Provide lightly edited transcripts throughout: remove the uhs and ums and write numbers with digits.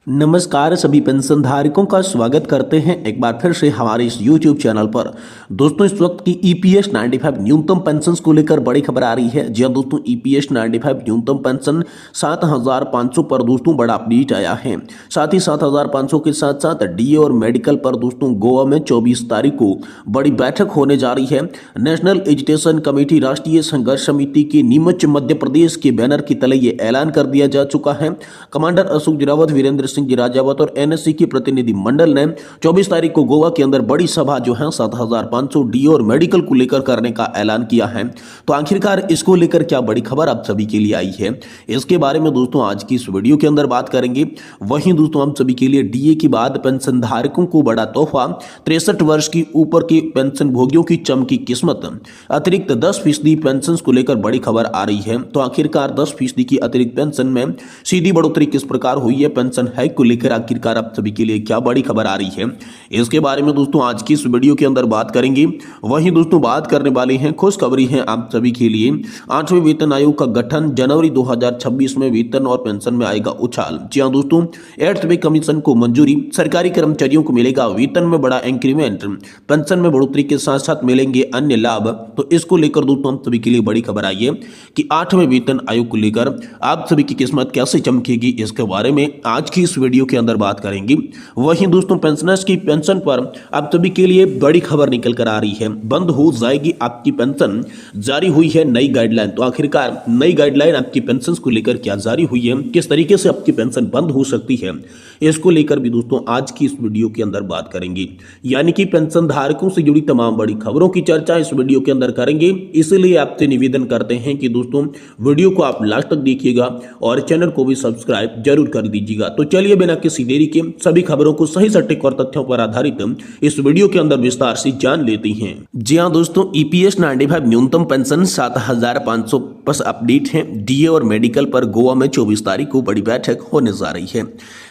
नमस्कार सभी पेंशन धारकों का स्वागत करते हैं एक बार फिर से हमारे इस YouTube चैनल पर। दोस्तों इस वक्त की EPS 95 न्यूनतम पेंशन को लेकर बड़ी खबर आ रही है। जी हां दोस्तों, EPS 95 न्यूनतम पेंशन 7,500 पर दोस्तों बड़ा अपडेट आया है। साथ ही 7,500 के साथ साथ DA और मेडिकल पर दोस्तों गोवा में 24 तारीख को बड़ी बैठक होने जा रही है। नेशनल एजुकेशन कमेटी राष्ट्रीय संघर्ष समिति की नीमच मध्य प्रदेश के बैनर के तले ये ऐलान कर दिया जा चुका है। कमांडर अशोक रावत, वीरेंद्र सिंह जी राजावत और NSC की प्रतिनिधि मंडल ने 24 तारीख को गोवा के अंदर बड़ी सभा जो है 7,500 DA और मेडिकल को लेकर करने का ऐलान किया है। तो आखिरकार इसको लेकर क्या बड़ी खबर आप सभी के लिए आई है, इसके बारे में दोस्तों आज की इस वीडियो के अंदर बात करेंगे। वहीं दोस्तों हम सभी के लिए DA के बाद पेंशन धारकों को बड़ा तोहफा, 63 वर्ष की ऊपर के पेंशन भोगियों की चमकी किस्मत, अतिरिक्त 10% पेंशन को लेकर बड़ी खबर आ रही है। तो आखिरकार 10% की अतिरिक्त पेंशन में सीधी बढ़ोतरी किस प्रकार हुई है, पेंशन हाइक को लेकर आखिरकार आप सभी के लिए क्या बड़ी खबर आ रही है, इसके बारे में दोस्तों आज की इस वीडियो के अंदर बात करेंगे। वहीं दोस्तों बात करने वाले हैं, खुशखबरी है आप सभी के लिए, 8वें वेतन आयोग का गठन, जनवरी 2026 में वेतन और पेंशन में आएगा उछाल। जी हां दोस्तों, 8th पे कमीशन को मंजूरी, सरकारी कर्मचारियों को मिलेगा वेतन में बड़ा इंक्रीमेंट, पेंशन में बढ़ोतरी के साथ साथ मिलेंगे अन्य लाभ। तो इसको लेकर दोस्तों हम सभी के लिए बड़ी खबर आई है कि 8वें वेतन आयोग को लेकर आप सभी की किस्मत कैसे चमकेगी, इसके बारे में आज की इस वीडियो के अंदर बात करेंगे। वहीं दोस्तों पेंशनर्स की पेंशन पर आप सभी के लिए बड़ी खबर निकल कर आ रही है, बंद हो जाएगी आपकी पेंशन, जारी हुई है नई गाइडलाइन। तो आखिरकार नई गाइडलाइन आपकी पेंशन को लेकर क्या जारी हुई है, किस तरीके से आपकी पेंशन बंद हो सकती है, इसको लेकर भी दोस्तों आज की इस वीडियो के अंदर बात करेंगे। यानी कि पेंशन धारकों से जुड़ी तमाम बड़ी खबरों की चर्चा इस वीडियो के अंदर करेंगे। इसलिए आपसे निवेदन करते हैं कि दोस्तों वीडियो को आप लास्ट तक देखिएगा और चैनल को भी सब्सक्राइब जरूर कर दीजिएगा। तो चलिए बिना किसी देरी के सभी खबरों को सही सटीक और तथ्यों पर आधारित इस वीडियो के अंदर विस्तार से जान लेते हैं। जी हां दोस्तों, EPS 95 न्यूनतम पेंशन 7,500 बस अपडेट है। DA और मेडिकल पर गोवा में 24 तारीख को बड़ी बैठक होने जा रही है।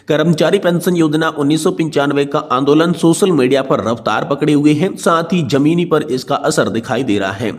कर्मचारी पेंशन योजना 1995 का आंदोलन सोशल मीडिया पर रफ्तार पकड़े हुए है, साथ ही जमीनी पर इसका असर दिखाई दे रहा है।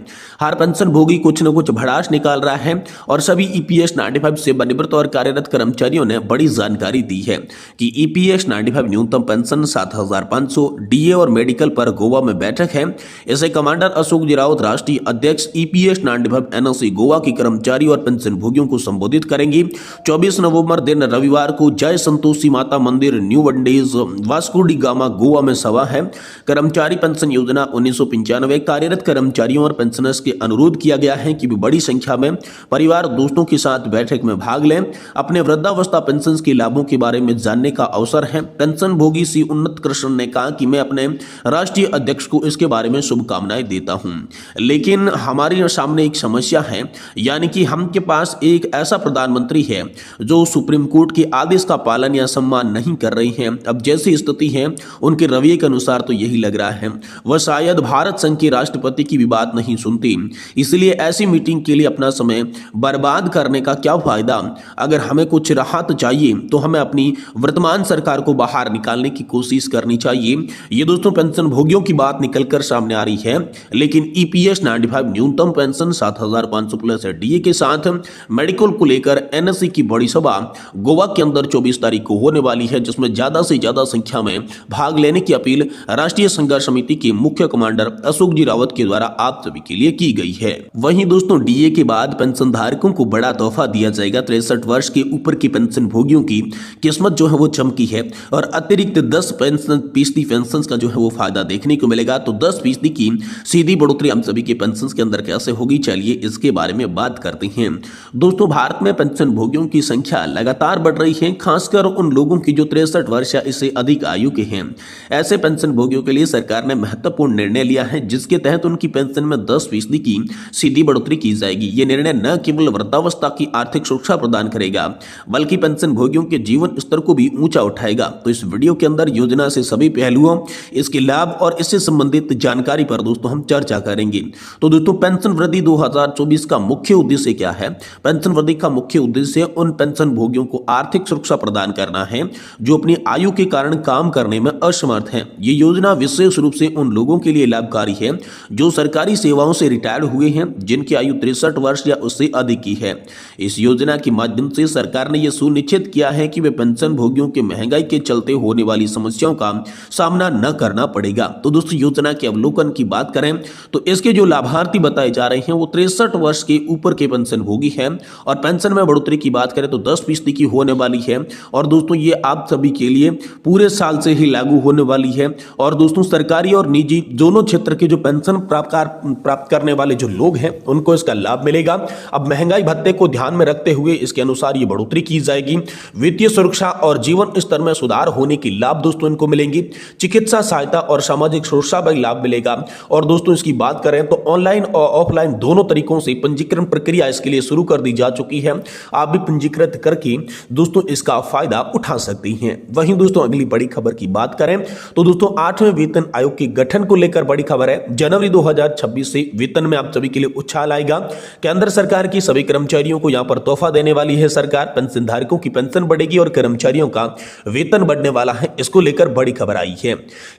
हर पेंशन भोगी कुछ न कुछ भड़ास निकाल रहा है और सभी EPS 95 से निवृत्त और कार्यरत कर्मचारियों ने बड़ी जानकारी दी है कि EPS 95 न्यूनतम पेंशन 7,500 DA और मेडिकल पर गोवा में बैठक है। इसे कमांडर अशोक रावत, राष्ट्रीय अध्यक्ष EPS 95 NSC गोवा के कर्मचारी और पेंशन भोगियों को संबोधित करेंगे। 24 नवंबर दिन रविवार को जय संतोषी माता मंदिर, new one-days, Vasco D gamma, Goa में सभा है। कर्मचारी पेंशन योजना 1995 कार्यरत कर्मचारियों और पेंशनर्स के अनुरोध किया गया है कि वे बड़ी संख्या में परिवार दोस्तों के साथ बैठक में भाग लें। अपने वृद्धावस्था पेंशन के लाभों के बारे में जानने का अवसर है। पेंशन भोगी सी उन्नत कृष्ण ने कहा कि मैं अपने राष्ट्रीय अध्यक्ष को इसके बारे में शुभकामनाएं देता हूं, लेकिन हमारे सामने एक समस्या है, यानी कि हम के पास एक ऐसा प्रधानमंत्री है जो सुप्रीम कोर्ट के आदेश का पालन या सम्मान नहीं कर रही है। अब जैसी स्थिति है उनके रवैये के अनुसार तो यही लग रहा है वह शायद भारत संघ के राष्ट्रपति की भी बात नहीं सुनती। इसलिए ऐसी मीटिंग के लिए अपना समय बर्बाद करने का क्या फायदा। अगर हमें कुछ राहत चाहिए तो हमें अपनी वर्तमान सरकार को बाहर निकालने की कोशिश करनी चाहिए। ये दोस्तों पेंशन भोगियों की बात निकलकर सामने आ रही है। लेकिन EPS 95 न्यूनतम पेंशन 7,500 प्लस DA के साथ मेडिकल को लेकर NSC की बड़ी सभा गोवा के अंदर 24 तारीख को होने वाली है, जिसमें ज्यादा से ज्यादा संख्या में भाग लेने की अपील राष्ट्रीय संघर्ष समिति के मुख्य कमांडर अशोक रावत के द्वारा आप सभी के लिए की गई है। वहीं दोस्तों DA के बाद पेंशन धारकों को बड़ा तोहफा दिया जाएगा। 63 वर्ष के ऊपर की पेंशन भोगियों की किस्मत जो है वो चमकी है और अतिरिक्त 10% पेंशन का जो है वो फायदा देखने को मिलेगा। तो 10% की सीधी बढ़ोतरी हम सभी के पेंशन के अंदर कैसे होगी, चलिए इसके बारे में बात करते हैं। दोस्तों भारत में पेंशन भोगियों की संख्या लगातार बढ़ रही है, खासकर उन लोगों की जो 63 वर्ष या इससे अधिक आयु के हैं। ऐसे पेंशन भोगियों के लिए सरकार ने महत्वपूर्ण निर्णय लिया है, जिसके तहत उनकी पेंशन में 10% की सीधी बढ़ोतरी की जाएगी। यह निर्णय न केवल वृद्धावस्था की आर्थिक सुरक्षा प्रदान करेगा, बल्कि पेंशन भोगियों के जीवन स्तर को भी ऊंचा उठाएगा। तो इस वीडियो के अंदर योजना से सभी पहलुओं, इसके लाभ और इससे संबंधित जानकारी पर दोस्तों हम चर्चा करेंगे। तो दोस्तों पेंशन वृद्धि 2024 का मुख्य उद्देश्य क्या है? पेंशन वृद्धि का मुख्य उद्देश्य उन पेंशन भोगियों को आर्थिक सुरक्षा प्रदान करना है जो अपनी आयु के कारण काम करने में असमर्थ हैं। ये योजना विशेष रूप से उन लोगों के लिए लाभकारी है जो सरकारी सेवाओं से रिटायर्ड हुए हैं, जिनकी आयु 63 वर्ष या उससे अधिक की है। इस योजना के माध्यम से सरकार ने यह सुनिश्चित किया है कि वे पेंशन भोगियों के महंगाई के चलते होने वाली समस्याओं का सामना न करना पड़ेगा। तो दोस्तों योजना के अवलोकन की बात करें तो इसके जो लाभार्थी बताए जा रहे हैं वो 63 वर्ष के ऊपर के पेंशन भोगी हैं और पेंशन में बढ़ोतरी की बात करें तो 10% की होने वाली है। और दोस्तों ये आप सभी के लिए पूरे साल से ही लागू होने वाली है। और दोस्तों सरकारी और निजी दोनों क्षेत्र के जो पेंशन प्राप्त करने वाले जो लोग हैं उनको इसका लाभ मिलेगा। अब महंगाई भत्ते को ध्यान में रखते हुए इसके अनुसार ये बढ़ोतरी की जाएगी। वित्तीय सुरक्षा और जीवन स्तर में सुधार होने की लाभ दोस्तों इनको मिलेंगी। चिकित्सा सहायता और सामाजिक सुरक्षा का लाभ मिलेगा। और दोस्तों इसकी बात करें तो ऑनलाइन और ऑफलाइन दोनों तरीकों से पंजीकरण प्रक्रिया इसके लिए शुरू कर दी जा चुकी है। आप भी पंजीकृत करके दोस्तों इसका फायदा उठा सकती हैं। वहीं दोस्तों अगली बड़ी खबर की बात करें तो दोस्तों 8वें वेतन आयोग के गठन को लेकर बड़ी खबर है। जनवरी 2026 से वेतन में आप सभी के लिए उछाल आएगा। केंद्र सरकार की सभी कर्मचारियों को यहां पर तोहफा देने वाली है सरकार। पेंशन धारकों की पेंशन बढ़ेगी और कर्मचारियों का वेतन बढ़ने वाला है। इसको लेकर बड़ी खबर आई है।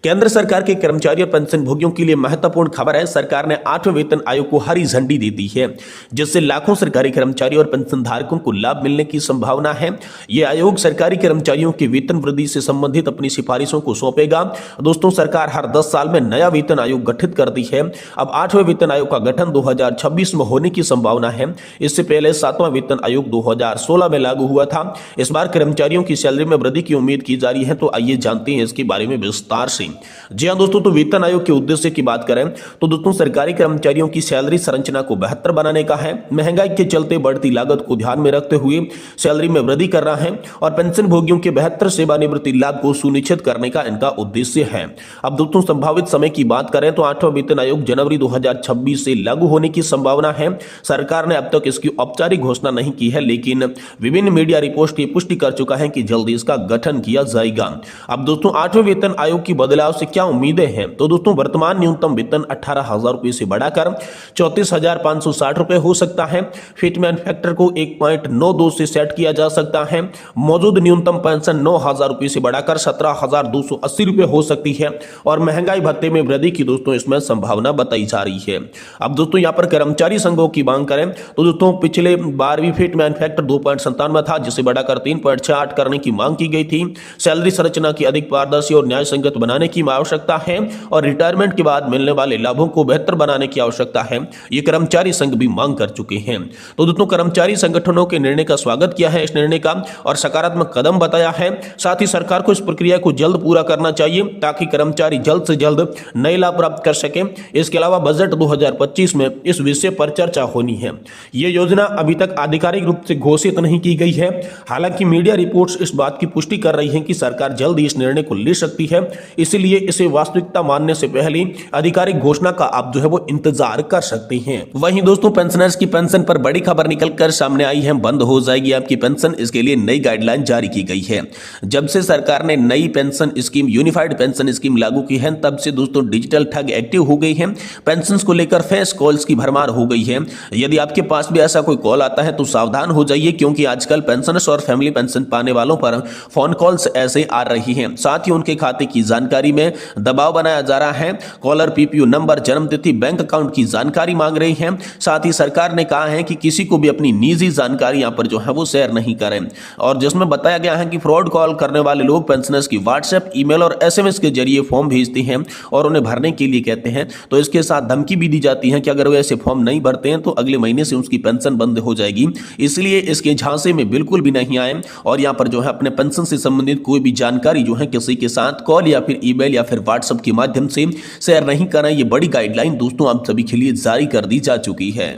केंद्र सरकार के कर्मचारी और पेंशन भोगियों के लिए महत्वपूर्ण खबर है। सरकार ने 8वें वेतन आयोग को हरी झंडी दे दी है, जिससे लाखों सरकारी कर्मचारी और पेंशन धारकों को लाभ मिलने की संभावना है। यह आयोग सरकारी कर्मचारियों के वेतन वृद्धि से संबंधित अपनी सिफारिशों को सौंपेगा। दोस्तों सरकार हर 10 साल में नया वेतन आयोग गठित करती है। अब 8वें वेतन आयोग का गठन 2026 में होने की संभावना है। इससे पहले 7वां वेतन आयोग 2016 में लागू हुआ था। इस बार कर्मचारियों की सैलरी में वृद्धि की उम्मीद की जा रही है। तो आइए जानते हैं इसके बारे में विस्तार से। जी हां दोस्तों, तो वेतन आयोग के उद्देश्य की बात करें तो दोस्तों सरकारी कर्मचारियों की सैलरी संरचना को बेहतर बनाने का है। महंगाई के चलते बढ़ती लागत को ध्यान में रखते हुए सैलरी में वृद्धि करना है और पेंशन भोगियों के बेहतर सेवानिवृत्ति लाभ को सुनिश्चित करने का इनका उद्देश्य है। अब दोस्तों संभावित समय की बात करें तो 8वां वेतन आयोग जनवरी 2026 से लागू होने की संभावना है। सरकार ने अब तक इसकी औपचारिक घोषणा नहीं की है, लेकिन विभिन्न मीडिया रिपोर्ट की पुष्टि कर चुका है कि जल्दी इसका गठन किया जाएगा। अब दोस्तों 8वें वेतन आयोग की बदलाव से क्या उम्मीदें हैं तो दोस्तों वर्तमान न्यूनतम वेतन 18,000 रुपए से बढ़ाकर 34,560 रुपए हो सकता है। फिटमैन फैक्टर को 1.92 से सेट किया जा सकता है। मौजूद न्यूनतम पेंशन 9,000 रुपए से बढ़ाकर 17,280 रुपए हो सकती है। और महंगाई भत्ते में वृद्धि की दोस्तों इसमें संभावना बताई जा रही है। अब दोस्तों यहां पर कर्मचारी संघों की मांग करें तो दोस्तों पिछले बार भी फिटमैन फैक्टर 2.97 था, जिसे बढ़ाकर 3.68 करने की मांग की गई थी। सैलरी संरचना की अधिक पारदर्शी और न्याय संगत बनाने की आवश्यकता है और रिटायरमेंट के बाद मिलने वाले लाभों को बेहतर बनाने की आवश्यकता है। ये कर्मचारी संघ भी मांग कर चुके हैं। तो दोस्तों कर्मचारी संगठनों के निर्णय का स्वागत किया है इस निर्णय का और सकारात्मक कदम बताया है। साथ ही सरकार को इस प्रक्रिया को जल्द पूरा करना चाहिए ताकि कर्मचारी जल्द से जल्द नए लाभ प्राप्त कर सकें। इसके अलावा बजट 2025 में इस विषय पर चर्चा होनी है। यह योजना अभी तक आधिकारिक रूप से घोषित नहीं की गई है। हालांकि मीडिया रिपोर्ट्स इस बात की पुष्टि कर रही हैं कि सरकार जल्द ही इस निर्णय को ले सकती है। इसलिए इसे वास्तविकता मानने से पहले आधिकारिक घोषणा का आप जो है वो इंतजार कर सकते हैं। वहीं दोस्तों पेंशनर्स की पेंशन पर बड़ी खबर निकलकर सामने आई है। बंद हो जाएगी आपकी पेंशन, इसके लिए नई गाइडलाइन जारी की गई है। जब से सरकार ने नई pension scheme unified pension scheme लागू की है तब से दोस्तों डिजिटल ठग एक्टिव हो गई है। पेंशन को लेकर फेस कॉल्स की भरमार हो गई है। यदि आपके पास भी ऐसा कोई कॉल आता है तो सावधान हो जाइए, क्योंकि आजकल पेंशनर्स और फैमिली पेंशन पाने वालों पर फोन कॉल्स ऐसे आ रही हैं। साथ ही उनके खाते की जानकारी में दबाव बनाया जा रहा है। कॉलर पीपीयू नंबर, जन्मतिथि, बैंक अकाउंट की जानकारी मांग रही है। साथ ही सरकार ने कहा है कि किसी को भी अपनी निजी जानकारी यहां पर जो है वो शेयर नहीं करें। और जिसमें बताया गया है कि फ्रॉड कॉल करने वाले लोग पेंशनर्स की व्हाट्सएप, ईमेल और एसएमएस के जरिए फॉर्म भेजते हैं और उन्हें भरने के लिए कहते हैं। तो इसके साथ धमकी भी दी जाती है कि अगर वो ऐसे फॉर्म नहीं भरते हैं तो अगले महीने से उसकी पेंशन बंद हो जाएगी। इसलिए इसके झांसे में बिल्कुल भी नहीं आए और यहां पर जो है अपने पेंशन से संबंधित कोई भी जानकारी जो है किसी के साथ कॉल या फिर ईमेल या फिर व्हाट्सएप के माध्यम से शेयर नहीं करें। ये बड़ी गाइडलाइन दोस्तों आप सभी के लिए जारी कर दी जा चुकी है।